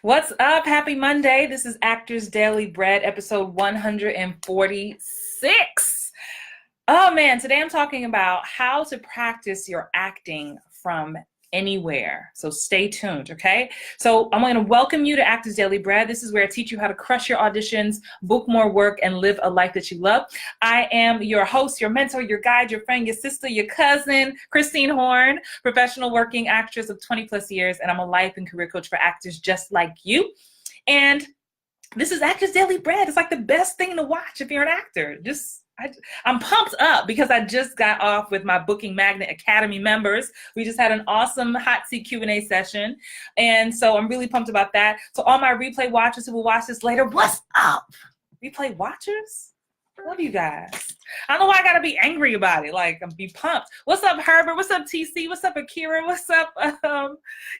What's up? Happy Monday. This is Actors Daily Bread, episode 146. Oh man, today I'm talking about how to practice your acting from anywhere. So stay tuned, okay? So I'm going to welcome you to Actors Daily Bread. This is where I teach you how to crush your auditions, book more work, and live a life that you love. I am your host, your mentor, your guide, your friend, your sister, your cousin, Christine Horn, professional working actress of 20 plus years, and I'm a life and career coach for actors just like you. And this is Actors Daily Bread. It's like the best thing to watch if you're an actor. I'm pumped up because I just got off with my Booking Magnet Academy members. We just had an awesome hot seat Q&A session. And so I'm really pumped about that. So all my replay watchers who will watch this later, what's up? Replay watchers? Love you guys. I don't know why I gotta be angry about it. Like, I'm be pumped. What's up, Herbert? What's up, TC? What's up, Akira? What's up?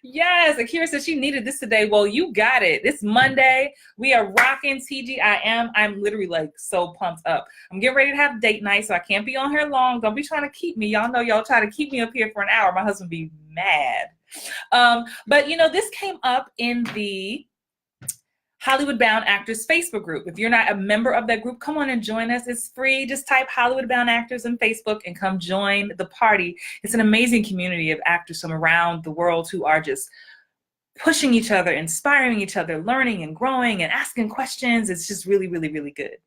Yes, Akira said she needed this today. Well, you got it. It's Monday. We are rocking TGIM. I'm literally like so pumped up. I'm getting ready to have date night, so I can't be on here long. Don't be trying to keep me. Y'all know y'all try to keep me up here for an hour. My husband be mad. But you know, this came up in the Hollywood Bound Actors Facebook group. If you're not a member of that group, come on and join us. It's free. Just type Hollywood Bound Actors in Facebook and come join the party. It's an amazing community of actors from around the world who are just pushing each other, inspiring each other, learning and growing and asking questions. It's just really, really, really good.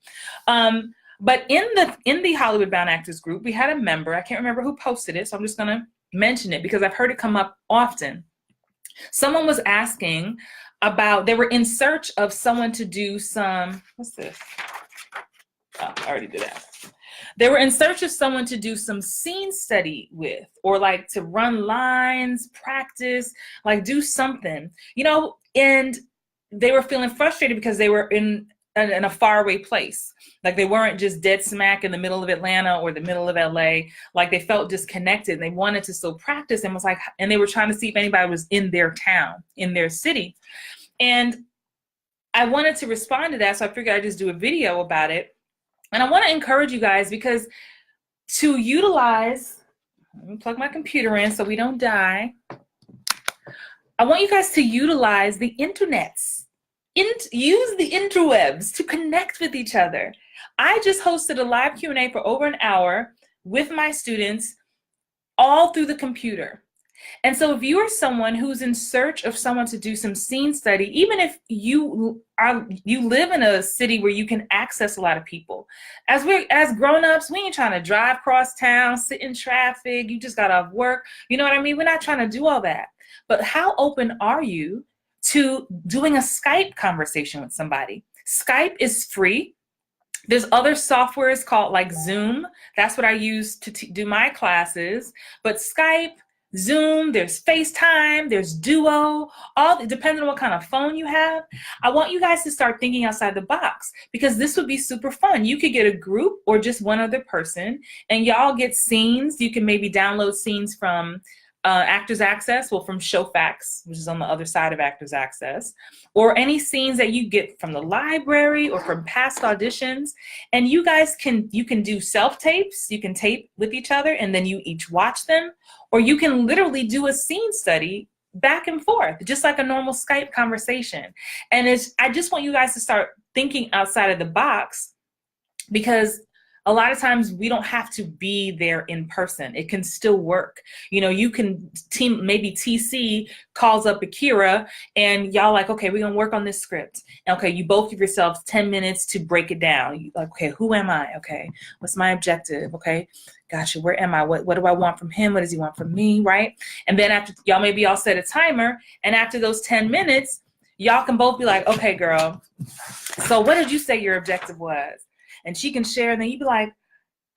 But in the Hollywood Bound Actors group, we had a member. I can't remember who posted it, so I'm just going to mention it because I've heard it come up often. Someone was asking about, they were in search of someone to do some, what's this? Oh, I already did that. They were in search of someone to do some scene study with, or like to run lines, practice, like do something, you know, and they were feeling frustrated because they were in a faraway place. Like they weren't just dead smack in the middle of Atlanta or the middle of LA. Like they felt disconnected. They wanted to still practice and they were trying to see if anybody was in their town, in their city. And I wanted to respond to that, so I figured I'd just do a video about it. And I want to encourage you guys because to utilize, let me plug my computer in so we don't die. I want you guys to utilize the internets. Use the interwebs to connect with each other. I just hosted a live Q&A for over an hour with my students all through the computer. And so if you are someone who's in search of someone to do some scene study, even if you live in a city where you can access a lot of people, as grown-ups, we ain't trying to drive across town, sit in traffic, you just got off work, you know what I mean? We're not trying to do all that. But how open are you to doing a Skype conversation with somebody? Skype is free. There's other softwares called like Zoom. That's what I use to do my classes. But Skype, Zoom, there's FaceTime, there's Duo, depending on what kind of phone you have. I want you guys to start thinking outside the box because this would be super fun. You could get a group or just one other person and y'all get scenes. You can maybe download scenes from Actors Access, well, from Showfax, which is on the other side of Actors Access, or any scenes that you get from the library or from past auditions. And you guys you can do self-tapes, you can tape with each other and then you each watch them, or you can literally do a scene study back and forth, just like a normal Skype conversation. And I just want you guys to start thinking outside of the box because a lot of times we don't have to be there in person. It can still work. You know, you can maybe TC calls up Akira and y'all like, okay, we're gonna work on this script. Okay, you both give yourselves 10 minutes to break it down. You like, okay, who am I? Okay, what's my objective? Okay, gotcha, where am I? What do I want from him? What does he want from me, right? And then after, maybe y'all set a timer and after those 10 minutes, y'all can both be like, okay, girl, so what did you say your objective was? And she can share, and then you'd be like,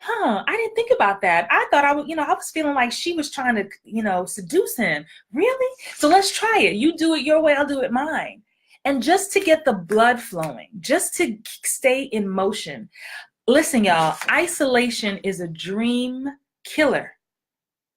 I didn't think about that. I thought I was feeling like she was trying to, seduce him. Really? So let's try it. You do it your way, I'll do it mine. And just to get the blood flowing, just to stay in motion. Listen, y'all, isolation is a dream killer.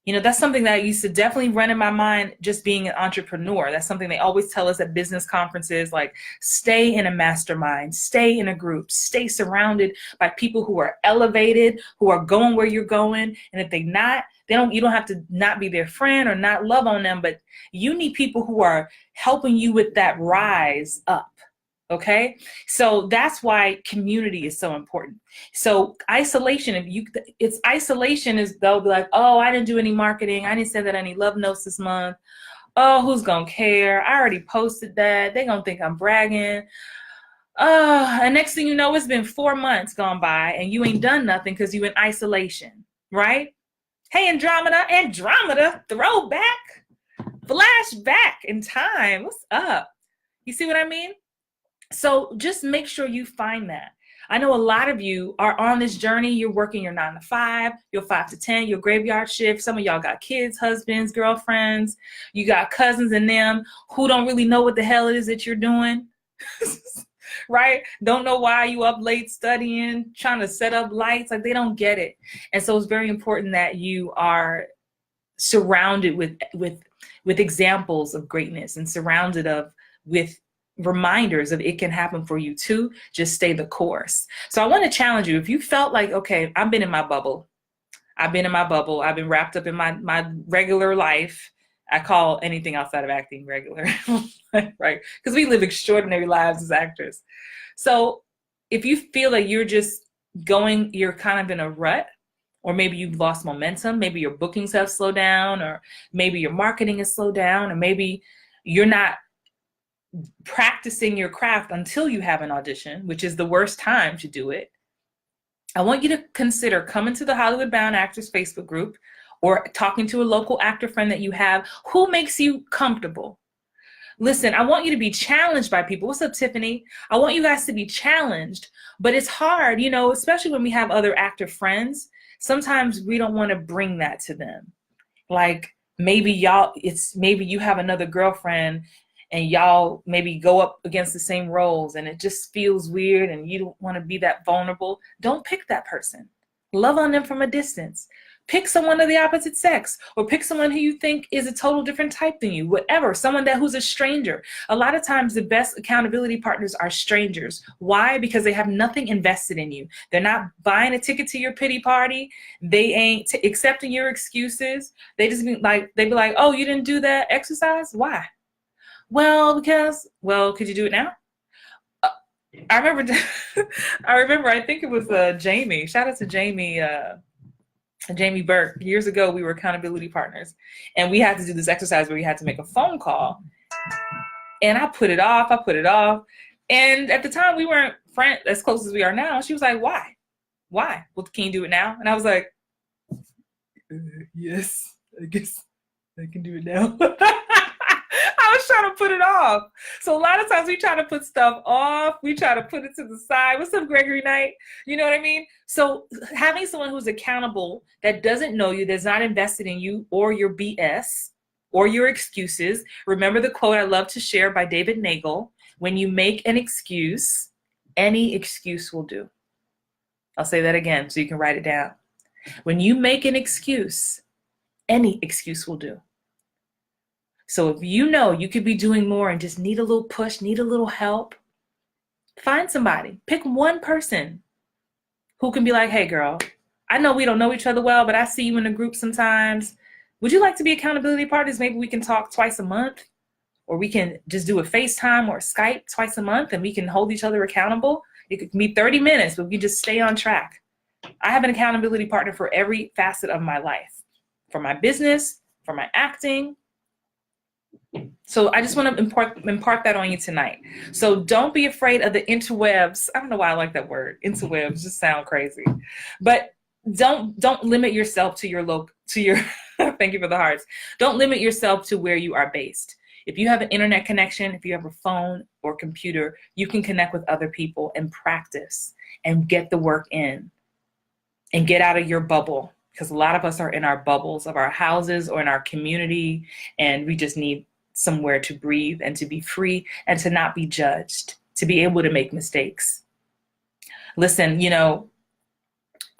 You know, that's something that used to definitely run in my mind, just being an entrepreneur. That's something they always tell us at business conferences, like stay in a mastermind, stay in a group, stay surrounded by people who are elevated, who are going where you're going. And if you don't have to not be their friend or not love on them, but you need people who are helping you with that rise up. Okay, so that's why community is so important. So isolation, it's isolation is they'll be like, oh, I didn't do any marketing. I didn't send out any love notes this month. Oh, who's gonna care? I already posted that. They gonna think I'm bragging. And next thing you know, it's been 4 months gone by and you ain't done nothing because you in isolation, right? Hey, Andromeda, throwback, flashback in time. What's up? You see what I mean? So just make sure you find that. I know a lot of you are on this journey. You're working your 9 to 5, your 5 to 10, your graveyard shift. Some of y'all got kids, husbands, girlfriends. You got cousins and them who don't really know what the hell it is that you're doing, right? Don't know why you up late studying, trying to set up lights. Like they don't get it. And so it's very important that you are surrounded with examples of greatness and surrounded with reminders of it can happen for you too. Just stay the course. So I want to challenge you. If you felt like, okay, I've been in my bubble. I've been wrapped up in my regular life. I call anything outside of acting regular, right? Because we live extraordinary lives as actors. So if you feel like you're kind of in a rut, or maybe you've lost momentum, maybe your bookings have slowed down, or maybe your marketing has slowed down, or maybe you're not practicing your craft until you have an audition, which is the worst time to do it. I want you to consider coming to the Hollywood Bound Actors Facebook group or talking to a local actor friend that you have who makes you comfortable. Listen, I want you to be challenged by people. What's up, Tiffany? I want you guys to be challenged, but it's hard, you know, especially when we have other actor friends. Sometimes we don't want to bring that to them. Like maybe you have another girlfriend and y'all maybe go up against the same roles and it just feels weird and you don't want to be that vulnerable. Don't pick that person. Love on them from a distance. Pick someone of the opposite sex, or pick someone who you think is a total different type than you, whatever, someone who's a stranger. A lot of times the best accountability partners are strangers. Why? Because they have nothing invested in you. They're not buying a ticket to your pity party. They ain't accepting your excuses. They'd be like, oh, you didn't do that exercise? Why? Well, could you do it now? I remember, I think it was Jamie. Shout out to Jamie Burke. Years ago, we were accountability partners. And we had to do this exercise where we had to make a phone call. And I put it off. And at the time, we weren't friends as close as we are now. She was like, why? Why? Well, can you do it now? And I was like, yes, I guess I can do it now. I was trying to put it off. So a lot of times we try to put stuff off. We try to put it to the side. What's up, Gregory Knight? You know what I mean? So having someone who's accountable, that doesn't know you, that's not invested in you or your BS or your excuses. Remember the quote I love to share by David Nagel: when you make an excuse, any excuse will do. I'll say that again so you can write it down. When you make an excuse, any excuse will do. So if you know you could be doing more and just need a little push, need a little help, find somebody. Pick one person who can be like, hey, girl, I know we don't know each other well, but I see you in a group sometimes. Would you like to be accountability partners? Maybe we can talk twice a month, or we can just do a FaceTime or Skype twice a month, and we can hold each other accountable. It could be 30 minutes, but we just stay on track. I have an accountability partner for every facet of my life, for my business, for my acting. So I just want to impart that on you tonight. So don't be afraid of the interwebs. I don't know why I like that word. Interwebs just sound crazy. But don't limit yourself to your thank you for the hearts. Don't limit yourself to where you are based. If you have an internet connection, if you have a phone or computer, you can connect with other people and practice and get the work in and get out of your bubble. Because a lot of us are in our bubbles of our houses or in our community, and we just need somewhere to breathe and to be free and to not be judged, to be able to make mistakes. Listen, you know,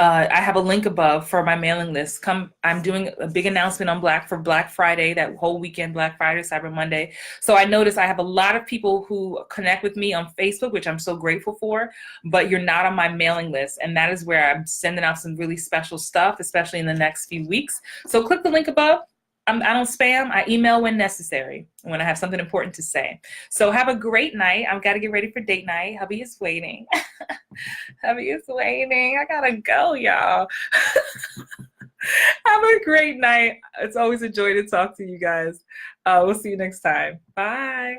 I have a link above for my mailing list. I'm doing a big announcement on Black Friday, that whole weekend, Black Friday, Cyber Monday. So I notice I have a lot of people who connect with me on Facebook, which I'm so grateful for, but you're not on my mailing list. And that is where I'm sending out some really special stuff, especially in the next few weeks. So click the link above. I don't spam. I email when necessary, when I have something important to say. So have a great night. I've got to get ready for date night. Hubby is waiting. Hubby is waiting. I gotta go, y'all. Have a great night. It's always a joy to talk to you guys. We'll see you next time. Bye.